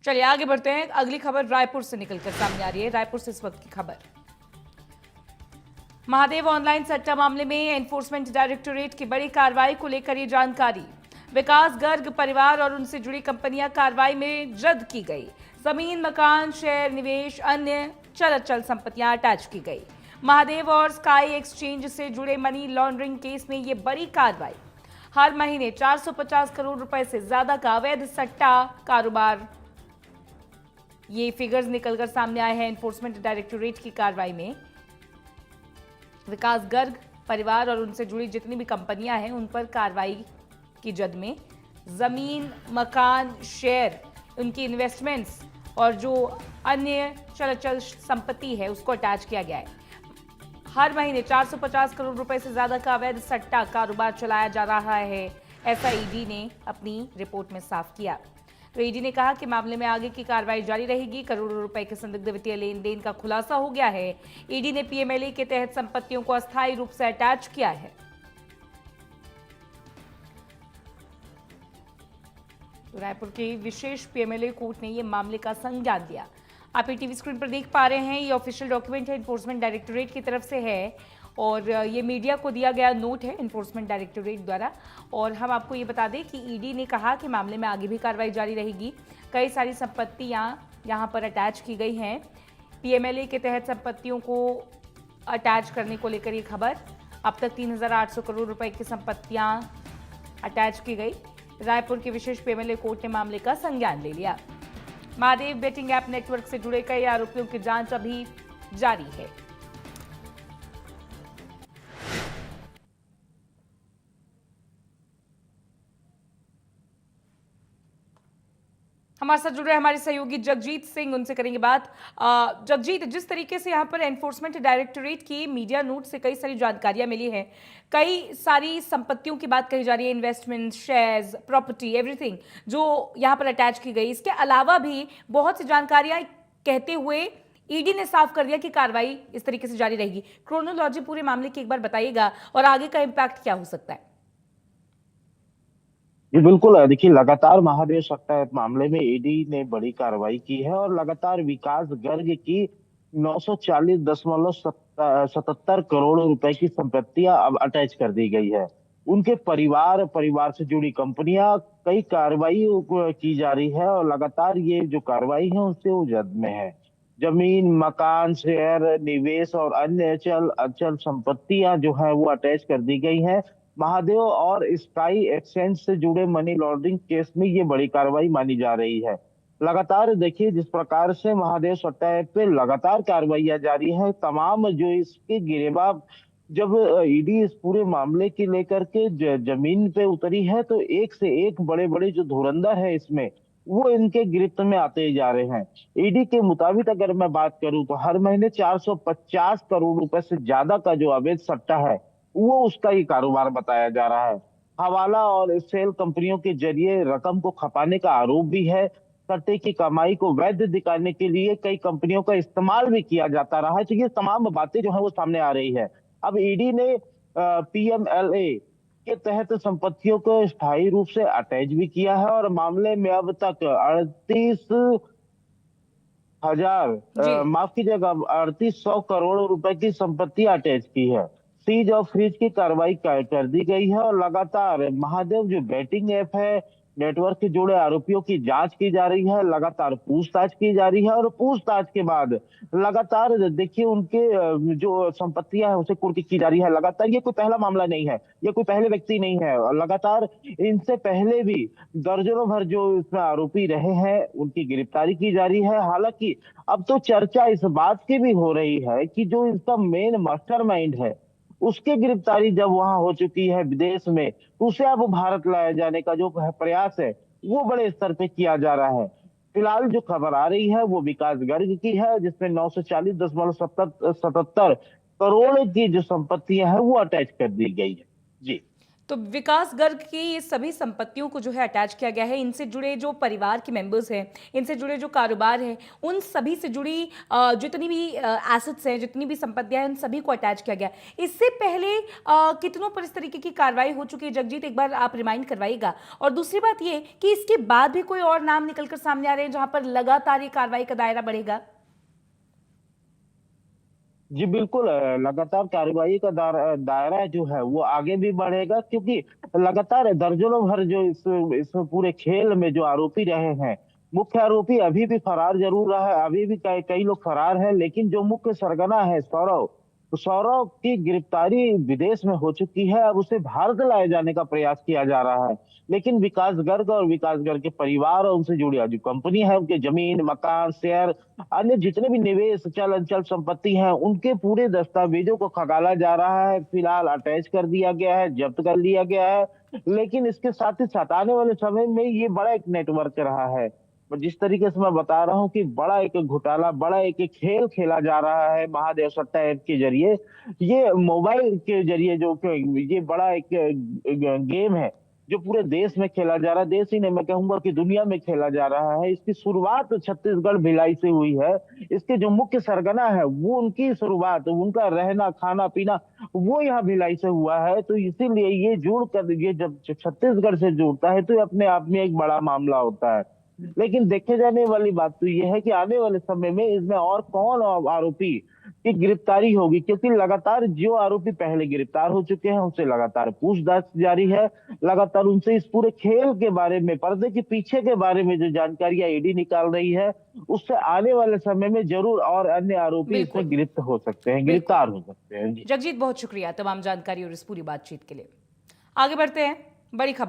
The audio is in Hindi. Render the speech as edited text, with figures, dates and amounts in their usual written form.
चलिए आगे बढ़ते हैं। अगली खबर रायपुर से निकलकर सामने आ रही है। रायपुर से इस वक्त की खबर, महादेव ऑनलाइन सट्टा मामले में एनफोर्समेंट डायरेक्टोरेट की बड़ी कार्रवाई को लेकर ये जानकारी। विकास गर्ग परिवार और उनसे जुड़ी कंपनियां कार्रवाई में जब्त की गई। जमीन, मकान, शेयर, निवेश, अन्य चल अचल संपत्तियां अटैच की गई। महादेव और स्काई एक्सचेंज से जुड़े मनी लॉन्ड्रिंग केस में ये बड़ी कार्रवाई। हर महीने 450 करोड़ रुपए से ज्यादा का अवैध सट्टा कारोबार, ये फिगर्स निकलकर सामने आए हैं एनफोर्समेंट डायरेक्टोरेट की कार्रवाई में। विकास गर्ग परिवार और उनसे जुड़ी जितनी भी कंपनियां हैं उन पर कार्रवाई की जद में जमीन, मकान, शेयर, उनकी इन्वेस्टमेंट्स और जो अन्य चल अचल संपत्ति है उसको अटैच किया गया है। हर महीने 450 करोड़ रुपए से ज्यादा का अवैध सट्टा कारोबार चलाया जा रहा है, ऐसा ईडी ने अपनी रिपोर्ट में साफ किया। तो ईडी ने कहा कि मामले में आगे की कार्रवाई जारी रहेगी। करोड़ों रुपए के संदिग्ध वित्तीय लेन देन का खुलासा हो गया है। ईडी ने पीएमएलए के तहत संपत्तियों को अस्थायी रूप से अटैच किया है। रायपुर की विशेष पीएमएलए कोर्ट ने यह मामले का संज्ञान लिया। आप टीवी स्क्रीन पर देख पा रहे हैं, ये ऑफिशियल डॉक्यूमेंट है, एनफोर्समेंट डायरेक्टोरेट की तरफ से है और ये मीडिया को दिया गया नोट है एनफोर्समेंट डायरेक्टोरेट द्वारा। और हम आपको ये बता दें कि ईडी ने कहा कि मामले में आगे भी कार्रवाई जारी रहेगी। कई सारी संपत्तियां यहां पर अटैच की गई हैं। पीएमएलए के तहत संपत्तियों को अटैच करने को लेकर ये खबर। अब तक 3,800 करोड़ रुपए की संपत्तियां अटैच की गई। रायपुर की विशेष पीएमएलए कोर्ट ने मामले का संज्ञान ले लिया। महादेव बेटिंग ऐप नेटवर्क से जुड़े कई आरोपियों की जांच अभी जारी है। हमारे साथ जुड़ रहे हमारे सहयोगी जगजीत सिंह, उनसे करेंगे बात। जगजीत, जिस तरीके से यहाँ पर एनफोर्समेंट डायरेक्टोरेट की मीडिया नोट से कई सारी जानकारियां मिली हैं, कई सारी संपत्तियों की बात कही जा रही है, इन्वेस्टमेंट, शेयर्स, प्रॉपर्टी, एवरीथिंग जो यहाँ पर अटैच की गई। इसके अलावा भी बहुत सी जानकारियां कहते हुए ईडी ने साफ कर दिया कि कार्रवाई इस तरीके से जारी रहेगी। क्रोनोलॉजी पूरे मामले की एक बार बताइएगा और आगे का इम्पैक्ट क्या हो सकता है? जी बिल्कुल। देखिए, लगातार महादेव सट्टा मामले में ईडी ने बड़ी कार्रवाई की है और लगातार विकास गर्ग की 940.77 करोड़ रुपए की संपत्तियां अब अटैच कर दी गई है। उनके परिवार से जुड़ी कंपनियां, कई कार्रवाई की जा रही है और लगातार ये जो कार्रवाई है उससे वो जद में है। जमीन, मकान, शेयर, निवेश और अन्य चल अचल संपत्तियां जो है वो अटैच कर दी गई हैं। महादेव और स्काई एक्सचेंज से जुड़े मनी लॉन्ड्रिंग केस में ये बड़ी कार्रवाई मानी जा रही है। लगातार देखिए, जिस प्रकार से महादेव सट्टा ऐप पे लगातार कार्रवाइयां जारी है, तमाम जो इसके गिरेबान, जब ईडी इस पूरे मामले की लेकर के जमीन पे उतरी है तो एक से एक बड़े बड़े जो धुरंधर है इसमें, वो इनके गिरफ्त में आते ही जा रहे हैं। ईडी के मुताबिक अगर मैं बात करूं तो हर महीने 450 करोड़ रुपए से ज्यादा का जो अवैध सट्टा है वो उसका ही कारोबार बताया जा रहा है। हवाला और सेल कंपनियों के जरिए रकम को खपाने का आरोप भी है। सट्टे की कमाई को वैध दिखाने के लिए कई कंपनियों का इस्तेमाल भी किया जाता रहा है। तो ये तमाम बातें जो है वो सामने आ रही है। अब ईडी ने पीएमएलए के तहत संपत्तियों को स्थायी रूप से अटैच भी किया है और मामले में अब तक 38,000 जी, माफ कीजिएगा, 3800 करोड़ रुपए की संपत्ति अटैच की है। सीज और फ्रीज की कार्रवाई कर दी गई है और लगातार महादेव जो बैटिंग ऐप है नेटवर्क से जुड़े आरोपियों की जांच की जा रही है, लगातार पूछताछ की जा रही है और पूछताछ के बाद लगातार देखिए उनके जो संपत्तियां हैं उसे कुर्की की जा रही है। लगातार ये कोई पहला मामला नहीं है, ये कोई पहले व्यक्ति नहीं है और लगातार इनसे पहले भी दर्जनों भर जो इसमें आरोपी रहे हैं उनकी गिरफ्तारी की जा रही है। हालांकि अब तो चर्चा इस बात की भी हो रही है कि जो इसका मेन मास्टरमाइंड है उसकी गिरफ्तारी जब वहां हो चुकी है विदेश में, तो उसे अब भारत लाया जाने का जो प्रयास है वो बड़े स्तर पे किया जा रहा है। फिलहाल जो खबर आ रही है वो विकास गर्ग की है, जिसमें 940.77 करोड़ की जो संपत्तियां हैं वो अटैच कर दी गई है। जी। तो विकास गर्ग की ये सभी संपत्तियों को जो है अटैच किया गया है, इनसे जुड़े जो परिवार के मेंबर्स हैं, इनसे जुड़े जो कारोबार हैं, उन सभी से जुड़ी जितनी भी एसेट्स हैं, जितनी भी संपत्तियां हैं, उन सभी को अटैच किया गया है। इससे पहले कितनों पर इस तरीके की कार्रवाई हो चुकी है? जगजीत, एक बार आप रिमाइंड करवाइएगा। और दूसरी बात ये कि इसके बाद भी कोई और नाम निकलकर सामने आ रहे हैं जहां पर लगातार ये कार्रवाई का दायरा बढ़ेगा? जी बिल्कुल, लगातार कार्रवाई का दायरा जो है वो आगे भी बढ़ेगा, क्योंकि लगातार दर्जनों भर जो इस पूरे खेल में जो आरोपी रहे हैं, मुख्य आरोपी अभी भी फरार जरूर रहा है, अभी भी कई कई लोग फरार हैं, लेकिन जो मुख्य सरगना है सौरव, तो सौरव की गिरफ्तारी विदेश में हो चुकी है। अब उसे भारत लाए जाने का प्रयास किया जा रहा है, लेकिन विकास गर्ग और विकास गर्ग के परिवार और उनसे जुड़ी जो कंपनी है, उनके जमीन, मकान, शेयर, अन्य जितने भी निवेश, चल अचल संपत्ति हैं, उनके पूरे दस्तावेजों को खंगाला जा रहा है। फिलहाल अटैच कर दिया गया है, जब्त कर लिया गया है, लेकिन इसके साथ ही साथ आने वाले समय में ये बड़ा एक नेटवर्क रहा है। और जिस तरीके से मैं बता रहा हूँ कि बड़ा एक घोटाला, बड़ा एक खेल खेला जा रहा है महादेव सट्टा ऐप के जरिए, ये मोबाइल के जरिए जो ये बड़ा एक गेम है जो पूरे देश में खेला जा रहा है, देश ही नहीं मैं कहूंगा कि दुनिया में खेला जा रहा है। इसकी शुरुआत छत्तीसगढ़ भिलाई से हुई है। इसके जो मुख्य सरगना है वो, उनकी शुरुआत, उनका रहना खाना पीना वो यहाँ भिलाई से हुआ है। तो इसीलिए ये जुड़ कर, ये जब छत्तीसगढ़ से जुड़ता है तो ये अपने आप में एक बड़ा मामला होता है। लेकिन देखे जाने वाली बात तो यह है कि आने वाले समय में इसमें और कौन आरोपी की गिरफ्तारी होगी, क्योंकि लगातार जो आरोपी पहले गिरफ्तार हो चुके हैं उनसे लगातार पूछताछ जारी है। लगातार उनसे इस पूरे खेल के बारे में, पर्दे के पीछे के बारे में जो जानकारियां ईडी निकाल रही है, उससे आने वाले समय में जरूर और अन्य आरोपी इसमें गिरफ्त हो सकते हैं, गिरफ्तार हो सकते हैं। जगजीत, बहुत शुक्रिया तमाम जानकारी और इस पूरी बातचीत के लिए। आगे बढ़ते हैं, बड़ी खबर